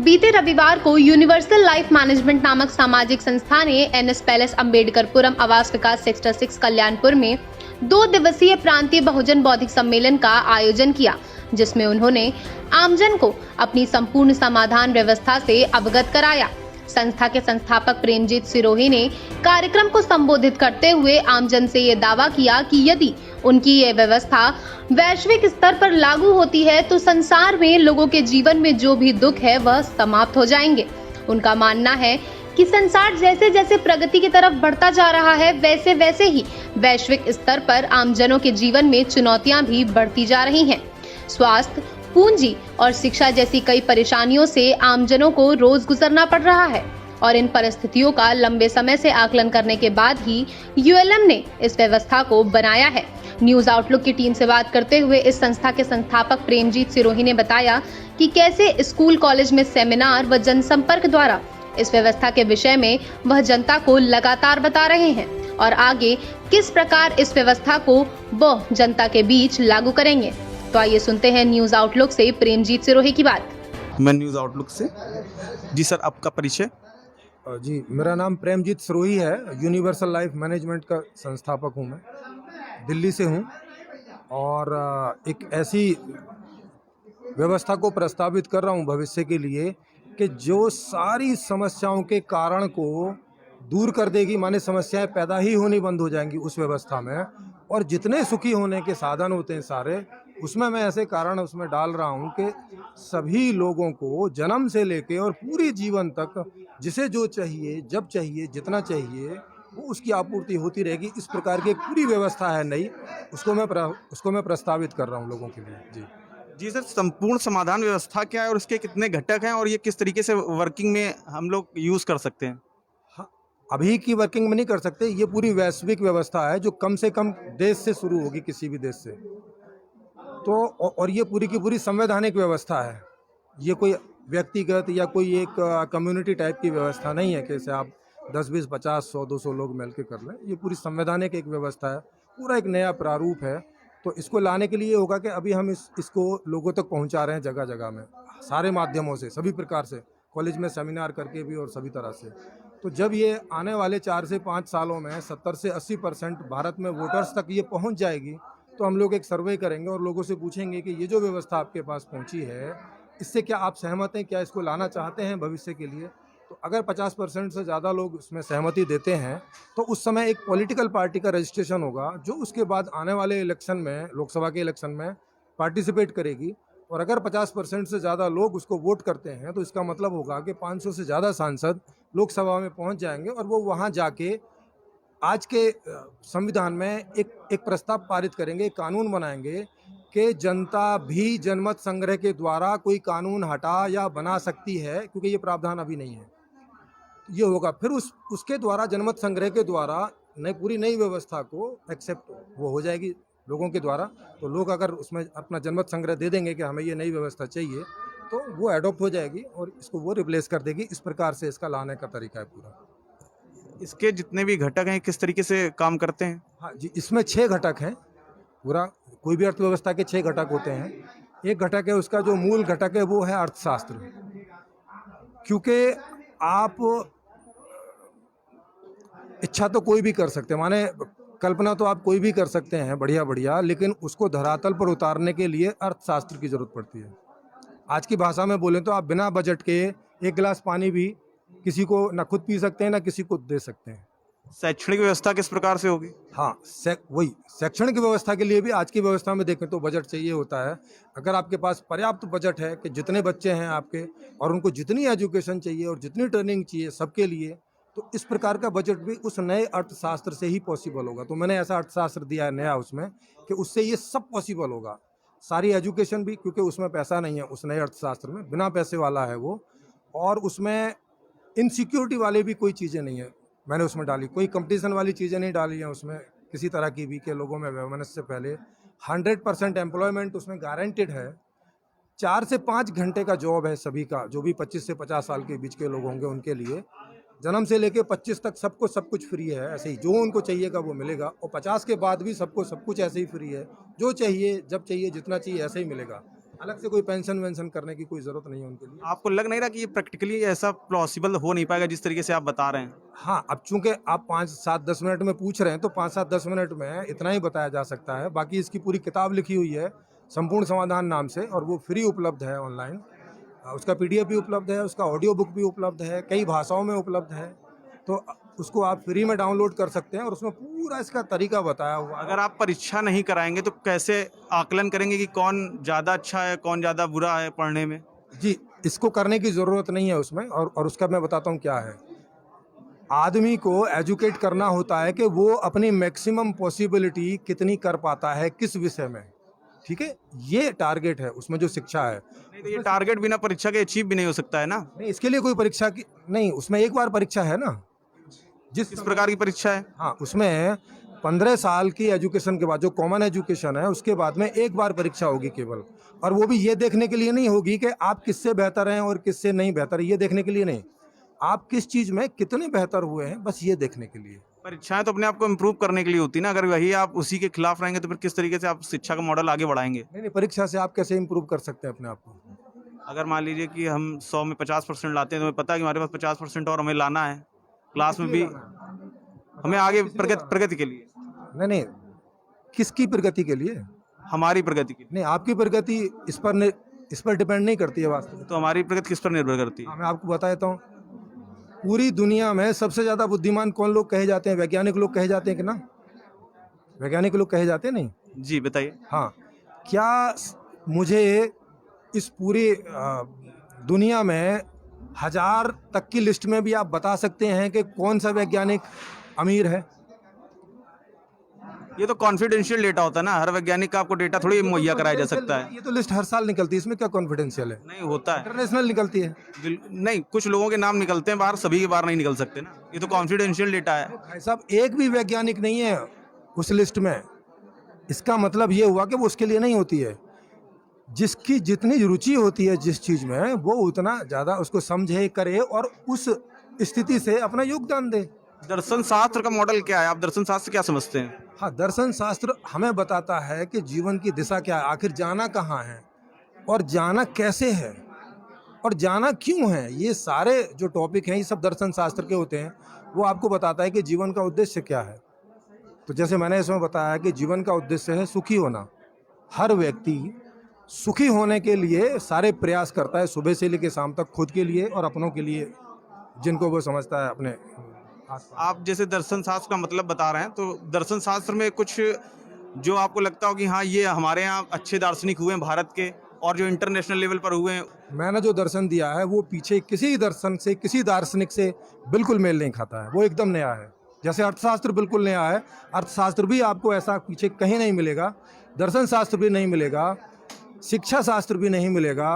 बीते रविवार को यूनिवर्सल लाइफ मैनेजमेंट नामक सामाजिक संस्था ने एनएस पैलेस अंबेडकरपुरम आवास विकास सेक्टर 6 कल्याणपुर में 2 दिवसीय प्रांतीय बहुजन बौद्धिक सम्मेलन का आयोजन किया, जिसमें उन्होंने आमजन को अपनी संपूर्ण समाधान व्यवस्था से अवगत कराया। संस्था के संस्थापक प्रेमजीत सिरोही ने कार्यक्रम को संबोधित करते हुए आमजन से ये दावा किया कि यदि उनकी ये व्यवस्था वैश्विक स्तर पर लागू होती है तो संसार में लोगों के जीवन में जो भी दुख है वह समाप्त हो जाएंगे। उनका मानना है कि संसार जैसे जैसे प्रगति की तरफ बढ़ता जा रहा है वैसे वैसे ही वैश्विक स्तर पर आमजनों के जीवन में चुनौतियां भी बढ़ती जा रही हैं। स्वास्थ्य, पूंजी और शिक्षा जैसी कई परेशानियों से आमजनों को रोज गुजरना पड़ रहा है और इन परिस्थितियों का लंबे समय से आकलन करने के बाद ही यूएलएम ने इस व्यवस्था को बनाया है। न्यूज आउटलुक की टीम से बात करते हुए इस संस्था के संस्थापक प्रेमजीत सिरोही ने बताया कि कैसे स्कूल कॉलेज में सेमिनार व जनसंपर्क द्वारा इस व्यवस्था के विषय में वह जनता को लगातार बता रहे हैं और आगे किस प्रकार इस व्यवस्था को वह जनता के बीच लागू करेंगे। तो आइए सुनते हैं न्यूज आउटलुक से प्रेमजीत सिरोही की बात। मैं न्यूज आउटलुक से। जी सर, आपका परिचय? जी, मेरा नाम प्रेमजीत सिरोही है। यूनिवर्सल लाइफ मैनेजमेंट का संस्थापक हूँ। मैं दिल्ली से हूँ और एक ऐसी व्यवस्था को प्रस्तावित कर रहा हूँ भविष्य के लिए कि जो सारी समस्याओं के कारण को दूर कर देगी, माने समस्याएं पैदा ही होनी बंद हो जाएंगी उस व्यवस्था में, और जितने सुखी होने के साधन होते हैं सारे, उसमें मैं ऐसे कारण उसमें डाल रहा हूँ कि सभी लोगों को जन्म से लेके और पूरे जीवन तक जिसे जो चाहिए, जब चाहिए, जितना चाहिए वो उसकी आपूर्ति होती रहेगी। इस प्रकार की एक पूरी व्यवस्था है नई, उसको मैं प्रस्तावित कर रहा हूँ लोगों के लिए। जी सर, संपूर्ण समाधान व्यवस्था क्या है और इसके कितने घटक हैं और ये किस तरीके से वर्किंग में हम लोग यूज़ कर सकते हैं? हाँ, अभी की वर्किंग में नहीं कर सकते। ये पूरी वैश्विक व्यवस्था है जो कम से कम देश से शुरू होगी, किसी भी देश से। तो और ये पूरी की पूरी संवैधानिक व्यवस्था है। ये कोई व्यक्तिगत या कोई एक कम्युनिटी टाइप की व्यवस्था नहीं है कि जैसे आप 10, 20, 50, 100, 200 लोग मिल के कर लें। ये पूरी संवैधानिक एक व्यवस्था है, पूरा एक नया प्रारूप है। तो इसको लाने के लिए होगा कि अभी हम इसको लोगों तक पहुंचा रहे हैं जगह जगह में, सारे माध्यमों से, सभी प्रकार से, कॉलेज में सेमिनार करके भी और सभी तरह से। तो जब ये आने वाले 4 से 5 सालों में 70 से 80% भारत में वोटर्स तक ये पहुंच जाएगी, तो हम लोग एक सर्वे करेंगे और लोगों से पूछेंगे कि ये जो व्यवस्था आपके पास पहुंची है, इससे क्या आप सहमत हैं, क्या इसको लाना चाहते हैं भविष्य के लिए। तो अगर 50% से ज़्यादा लोग उसमें सहमति देते हैं तो उस समय एक पॉलिटिकल पार्टी का रजिस्ट्रेशन होगा, जो उसके बाद आने वाले इलेक्शन में, लोकसभा के इलेक्शन में पार्टिसिपेट करेगी। और अगर 50% से ज़्यादा लोग उसको वोट करते हैं तो इसका मतलब होगा कि 500 से ज़्यादा सांसद लोकसभा में पहुंच जाएंगे और वो वहां जाके आज के संविधान में एक प्रस्ताव पारित करेंगे, एक कानून बनाएंगे कि जनता भी जनमत संग्रह के द्वारा कोई कानून हटा या बना सकती है, क्योंकि ये प्रावधान अभी नहीं है। ये होगा फिर उसके द्वारा, जनमत संग्रह के द्वारा पूरी नई व्यवस्था को एक्सेप्ट वो हो जाएगी लोगों के द्वारा। तो लोग अगर उसमें अपना जनमत संग्रह दे देंगे कि हमें ये नई व्यवस्था चाहिए, तो वो एडॉप्ट हो जाएगी और इसको वो रिप्लेस कर देगी। इस प्रकार से इसका लाने का तरीका है पूरा। इसके जितने भी घटक हैं किस तरीके से काम करते हैं? हाँ जी, इसमें 6 घटक हैं। पूरा कोई भी अर्थव्यवस्था के 6 घटक होते हैं। एक घटक है, उसका जो मूल घटक है वो है अर्थशास्त्र। क्योंकि आप इच्छा तो कोई भी कर सकते हैं, माने कल्पना तो आप कोई भी कर सकते हैं बढ़िया बढ़िया, लेकिन उसको धरातल पर उतारने के लिए अर्थशास्त्र की जरूरत पड़ती है। आज की भाषा में बोलें तो आप बिना बजट के एक गिलास पानी भी किसी को ना खुद पी सकते हैं ना किसी को दे सकते हैं। शैक्षणिक व्यवस्था किस प्रकार से होगी? हाँ, वही शैक्षणिक व्यवस्था के लिए भी आज की व्यवस्था में देखें तो बजट चाहिए होता है। अगर आपके पास पर्याप्त बजट है कि जितने बच्चे हैं आपके और उनको जितनी एजुकेशन चाहिए और जितनी ट्रेनिंग चाहिए सबके लिए, तो इस प्रकार का बजट भी उस नए अर्थशास्त्र से ही पॉसिबल होगा। तो मैंने ऐसा अर्थशास्त्र दिया है नया उसमें कि उससे ये सब पॉसिबल होगा। सारी एजुकेशन भी, क्योंकि उसमें पैसा नहीं है उस नए अर्थशास्त्र में, बिना पैसे वाला है वो। और उसमें इनसिक्योरिटी वाली भी कोई चीज़ें नहीं है मैंने उसमें डाली, कोई कंपटीशन वाली चीज़ें नहीं डाली हैं उसमें किसी तरह की भी, कि लोगों में वैमनस्य से पहले 100% एम्प्लॉयमेंट उसमें गारंटेड है। 4 से 5 घंटे का जॉब है सभी का, जो भी 25 से 50 साल के बीच के लोग होंगे उनके लिए। जन्म से लेके 25 तक सबको सब कुछ फ्री है, ऐसे ही जो उनको चाहिएगा वो मिलेगा। और 50 के बाद भी सबको सब कुछ ऐसे ही फ्री है, जो चाहिए, जब चाहिए, जितना चाहिए, ऐसे ही मिलेगा। अलग से कोई पेंशन वेंशन करने की कोई ज़रूरत नहीं है उनके लिए। आपको लग नहीं रहा कि ये प्रैक्टिकली ऐसा पॉसिबल हो नहीं पाएगा जिस तरीके से आप बता रहे हैं? हाँ, अब चूंकि आप 5, 7, 10 मिनट में पूछ रहे हैं तो 5, 7, 10 मिनट में इतना ही बताया जा सकता है। बाकी इसकी पूरी किताब लिखी हुई है संपूर्ण समाधान नाम से, और वो फ्री उपलब्ध है ऑनलाइन। उसका PDF भी उपलब्ध है, उसका ऑडियो बुक भी उपलब्ध है, कई भाषाओं में उपलब्ध है। तो उसको आप फ्री में डाउनलोड कर सकते हैं और उसमें पूरा इसका तरीका बताया हुआ है। अगर आप परीक्षा नहीं कराएंगे तो कैसे आकलन करेंगे कि कौन ज़्यादा अच्छा है, कौन ज़्यादा बुरा है पढ़ने में? जी, इसको करने की ज़रूरत नहीं है उसमें, और उसका मैं बताता हूँ क्या है। आदमी को एजुकेट करना होता है कि वो अपनी मैक्सिमम पॉसिबिलिटी कितनी कर पाता है किस विषय में, ठीक है? ये टारगेट है उसमें जो शिक्षा है। नहीं तो ये टारगेट बिना परीक्षा के अचीव भी नहीं हो सकता है ना? नहीं, इसके लिए कोई परीक्षा की नहीं, उसमें एक बार परीक्षा है ना। किस प्रकार की परीक्षा है? हाँ, उसमें 15 साल की एजुकेशन के बाद जो कॉमन एजुकेशन है उसके बाद में एक बार परीक्षा होगी केवल, और वो भी ये देखने के लिए नहीं होगी कि आप किससे बेहतर हैं और किससे नहीं बेहतर, ये देखने के लिए नहीं, आप किस चीज़ में कितने बेहतर हुए हैं, बस ये देखने के लिए। परीक्षाएं तो अपने आप को इम्प्रूव करने के लिए होती है ना। अगर वही आप उसी के खिलाफ रहेंगे तो फिर किस तरीके से आप शिक्षा का मॉडल आगे बढ़ाएंगे? नहीं, परीक्षा से आप कैसे इम्प्रूव कर सकते हैं अपने आप को? अगर मान लीजिए कि हम 100 में 50% लाते हैं तो हमें पता है कि हमारे पास 50% और हमें लाना है क्लास में भी, हमें आगे प्रगति के लिए, नहीं, किसकी प्रगति के लिए? हमारी प्रगति के लिए। नहीं, आपकी प्रगति इस पर डिपेंड नहीं करती है वास्तव में। तो हमारी प्रगति किस पर निर्भर करती है? हाँ, मैं आपको बता देता हूँ। पूरी दुनिया में सबसे ज़्यादा बुद्धिमान कौन लोग कहे जाते हैं? वैज्ञानिक लोग कहे जाते हैं कि ना? वैज्ञानिक लोग कहे जाते हैं, नहीं? जी बताइए। हाँ, क्या मुझे इस पूरी दुनिया में 1000 तक की लिस्ट में भी आप बता सकते हैं कि कौन सा वैज्ञानिक अमीर है? ये तो कॉन्फिडेंशियल डेटा होता है ना, हर वैज्ञानिक का आपको डेटा थोड़ी मुहैया कराया जा सकता है। ये तो लिस्ट हर साल निकलती है, इसमें क्या कॉन्फिडेंशियल है? नहीं होता है। इंटरनेशनल निकलती है। नहीं, कुछ लोगों के नाम निकलते हैं बाहर, सभी के बाहर नहीं निकल सकते ना। ये तो कॉन्फिडेंशियल डेटा है। भाई साहब, एक भी वैज्ञानिक नहीं है उस लिस्ट में, इसका मतलब ये हुआ कि वो उसके लिए नहीं होती है। जिसकी जितनी रुचि होती है जिस चीज़ में, वो उतना ज़्यादा उसको समझे, करे और उस स्थिति से अपना योगदान दे। दर्शन शास्त्र का मॉडल क्या है? आप दर्शन शास्त्र क्या समझते हैं? हाँ, दर्शन शास्त्र हमें बताता है कि जीवन की दिशा क्या है, आखिर जाना कहाँ है और जाना कैसे है और जाना क्यों है। ये सारे जो टॉपिक हैं ये सब दर्शन शास्त्र के होते हैं। वो आपको बताता है कि जीवन का उद्देश्य क्या है। तो जैसे मैंने इसमें बताया कि जीवन का उद्देश्य है सुखी होना। हर व्यक्ति सुखी होने के लिए सारे प्रयास करता है, सुबह से लेकर शाम तक, खुद के लिए और अपनों के लिए, जिनको वो समझता है अपने आसपास। आप जैसे दर्शन शास्त्र का मतलब बता रहे हैं, तो दर्शन शास्त्र में कुछ जो आपको लगता हो कि हाँ ये हमारे यहाँ अच्छे दार्शनिक हुए हैं भारत के, और जो इंटरनेशनल लेवल पर हुए हैं? मैंने जो दर्शन दिया है वो पीछे किसी दर्शन से, किसी दार्शनिक से बिल्कुल मेल नहीं खाता है। वो एकदम नया है। जैसे अर्थशास्त्र बिल्कुल नया है, अर्थशास्त्र भी आपको ऐसा पीछे कहीं नहीं मिलेगा, दर्शन शास्त्र भी नहीं मिलेगा, शिक्षा शास्त्र भी नहीं मिलेगा,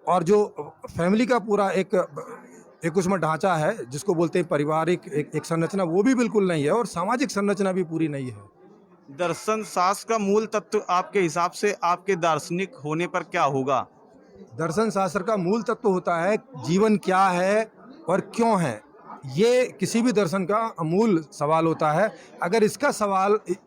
और जो फैमिली का पूरा एक उसमें ढांचा है जिसको बोलते हैं पारिवारिक एक संरचना, वो भी बिल्कुल नहीं है, और सामाजिक संरचना भी पूरी नहीं है। दर्शन शास्त्र का मूल तत्व आपके हिसाब से आपके दार्शनिक होने पर क्या होगा? दर्शन शास्त्र का मूल तत्व होता है जीवन क्या है और क्यों है। ये किसी भी दर्शन का मूल सवाल होता है। अगर इस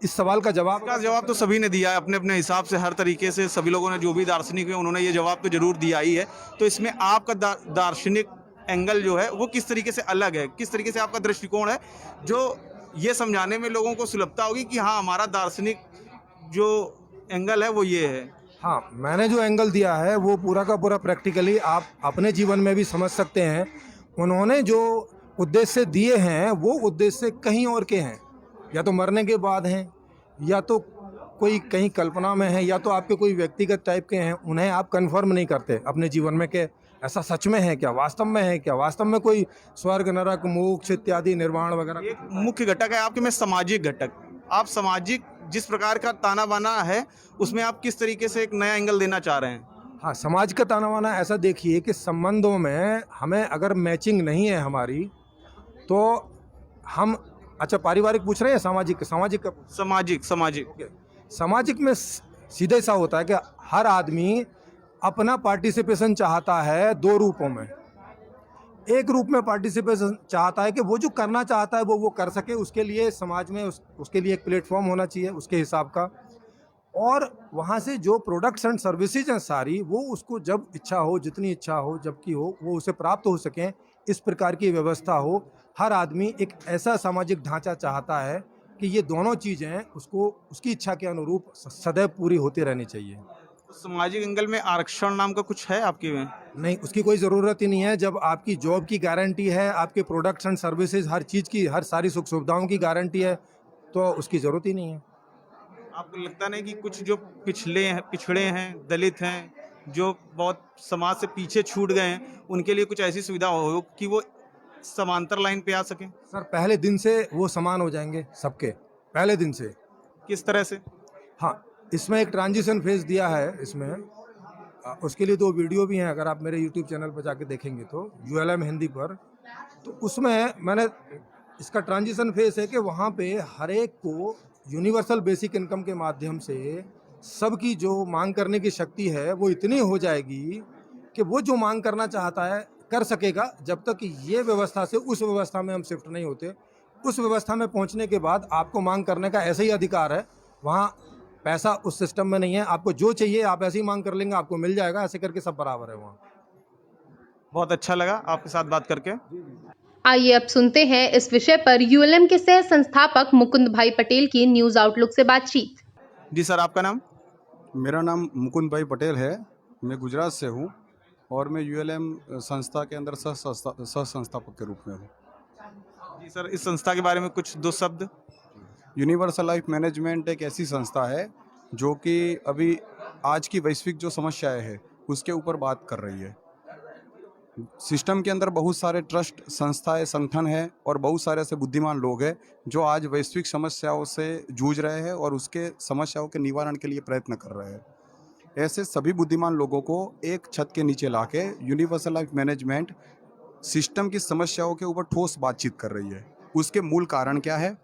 सवाल का जवाब तो सभी ने दिया है अपने अपने हिसाब से, हर तरीके से सभी लोगों ने, जो भी दार्शनिक हैं उन्होंने ये जवाब तो जरूर दिया ही है। तो इसमें आपका दार्शनिक एंगल जो है वो किस तरीके से अलग है, किस तरीके से आपका दृष्टिकोण है जो ये समझाने में लोगों को सुलभता होगी कि हाँ हमारा दार्शनिक जो एंगल है वो ये है? हाँ, मैंने जो एंगल दिया है वो पूरा का पूरा प्रैक्टिकली आप अपने जीवन में भी समझ सकते हैं। उन्होंने जो उद्देश्य दिए हैं वो उद्देश्य कहीं और के हैं, या तो मरने के बाद हैं, या तो कोई कहीं कल्पना में है, या तो आपके कोई व्यक्तिगत टाइप के हैं। उन्हें आप कंफर्म नहीं करते अपने जीवन में कि ऐसा सच में है क्या, वास्तव में है क्या, वास्तव में कोई स्वर्ग, नरक, मोक्ष इत्यादि, निर्वाण वगैरह। एक मुख्य घटक है आपके में सामाजिक घटक। आप सामाजिक जिस प्रकार का ताना बाना है उसमें आप किस तरीके से एक नया एंगल देना चाह रहे हैं? हाँ, समाज का ताना बाना ऐसा देखिए कि संबंधों में हमें अगर मैचिंग नहीं है हमारी, तो हम, अच्छा पारिवारिक पूछ रहे हैं, सामाजिक सामाजिक में सीधे सा होता है कि हर आदमी अपना पार्टिसिपेशन चाहता है दो रूपों में। एक रूप में पार्टिसिपेशन चाहता है कि वो जो करना चाहता है वो कर सके, उसके लिए समाज में उसके लिए एक प्लेटफॉर्म होना चाहिए उसके हिसाब का। और वहाँ से जो प्रोडक्ट्स एंड सर्विसेज हैं सारी, वो उसको जब इच्छा हो, जितनी इच्छा हो, जबकि हो, वो उसे प्राप्त हो सकें, इस प्रकार की व्यवस्था हो। हर आदमी एक ऐसा सामाजिक ढांचा चाहता है कि ये दोनों चीज़ें उसको उसकी इच्छा के अनुरूप सदैव पूरी होती रहनी चाहिए। सामाजिक एंगल में आरक्षण नाम का कुछ है आपके में? नहीं, उसकी कोई ज़रूरत ही नहीं है। जब आपकी जॉब की गारंटी है, आपके प्रोडक्ट्स एंड सर्विसेज हर चीज़ की, हर सारी सुख सुविधाओं की गारंटी है, तो उसकी ज़रूरत ही नहीं है। आपको लगता नहीं कि कुछ जो पिछड़े हैं, दलित हैं, जो बहुत समाज से पीछे छूट गए हैं, उनके लिए कुछ ऐसी सुविधा हो कि वो समांतर लाइन पे आ सकें? सर, पहले दिन से वो समान हो जाएंगे सबके, पहले दिन से। किस तरह से? हाँ, इसमें एक ट्रांजिशन फेज दिया है इसमें। उसके लिए 2 वीडियो भी हैं, अगर आप मेरे यूट्यूब चैनल पर जाके देखेंगे तो ULM हिंदी पर। तो उसमें मैंने इसका ट्रांजिशन फेज है कि वहाँ पे हर एक को यूनिवर्सल बेसिक इनकम के माध्यम से सबकी जो मांग करने की शक्ति है वो इतनी हो जाएगी कि वो जो मांग करना चाहता है कर सकेगा, जब तक ये व्यवस्था से उस व्यवस्था में हम शिफ्ट नहीं होते। उस व्यवस्था में पहुंचने के बाद आपको मांग करने का ऐसे ही अधिकार है। वहाँ पैसा उस सिस्टम में नहीं है, आपको जो चाहिए आप ऐसे ही मांग कर लेंगे, आपको मिल जाएगा। ऐसे करके सब बराबर है वहाँ। बहुत अच्छा लगा आपके साथ बात करके। आइए अब सुनते हैं इस विषय पर यूएलएम के सह संस्थापक मुकुंद भाई पटेल की न्यूज आउटलुक से बातचीत। जी सर, आपका नाम? मेरा नाम मुकुंद भाई पटेल है। मैं गुजरात से हूँ और मैं ULM संस्था के अंदर सह संस्थापक के रूप में हूँ। जी सर, इस संस्था के बारे में कुछ 2 शब्द। यूनिवर्सल लाइफ मैनेजमेंट एक ऐसी संस्था है जो कि अभी आज की वैश्विक जो समस्याएं हैं उसके ऊपर बात कर रही है। सिस्टम के अंदर बहुत सारे ट्रस्ट, संस्थाएं, संगठन हैं और बहुत सारे ऐसे बुद्धिमान लोग हैं जो आज वैश्विक समस्याओं से जूझ रहे हैं और उसके समस्याओं के निवारण के लिए प्रयत्न कर रहे हैं। ऐसे सभी बुद्धिमान लोगों को एक छत के नीचे लाके यूनिवर्सल लाइफ मैनेजमेंट सिस्टम की समस्याओं के ऊपर ठोस बातचीत कर रही है। उसके मूल कारण क्या है,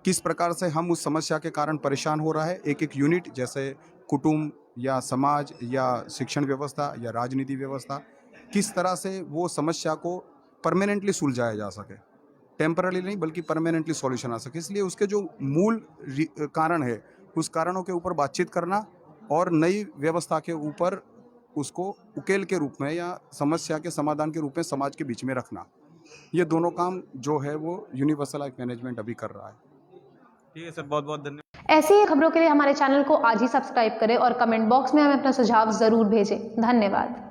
किस प्रकार से हम उस समस्या के कारण परेशान हो रहा है, एक एक यूनिट जैसे कुटुंब या समाज या शिक्षण व्यवस्था या राजनीति व्यवस्था, किस तरह से वो समस्या को परमानेंटली सुलझाया जा सके, टेम्पररी नहीं बल्कि परमानेंटली सॉल्यूशन आ सके। इसलिए उसके जो मूल कारण है उस कारणों के ऊपर बातचीत करना और नई व्यवस्था के ऊपर उसको उकेल के रूप में या समस्या के समाधान के रूप में समाज के बीच में रखना, ये दोनों काम जो है वो यूनिवर्सल लाइफ मैनेजमेंट अभी कर रहा है। ठीक है सर, बहुत बहुत धन्यवाद। ऐसी ही खबरों के लिए हमारे चैनल को आज ही सब्सक्राइब करें और कमेंट बॉक्स में हमें अपना सुझाव जरूर भेजें। धन्यवाद।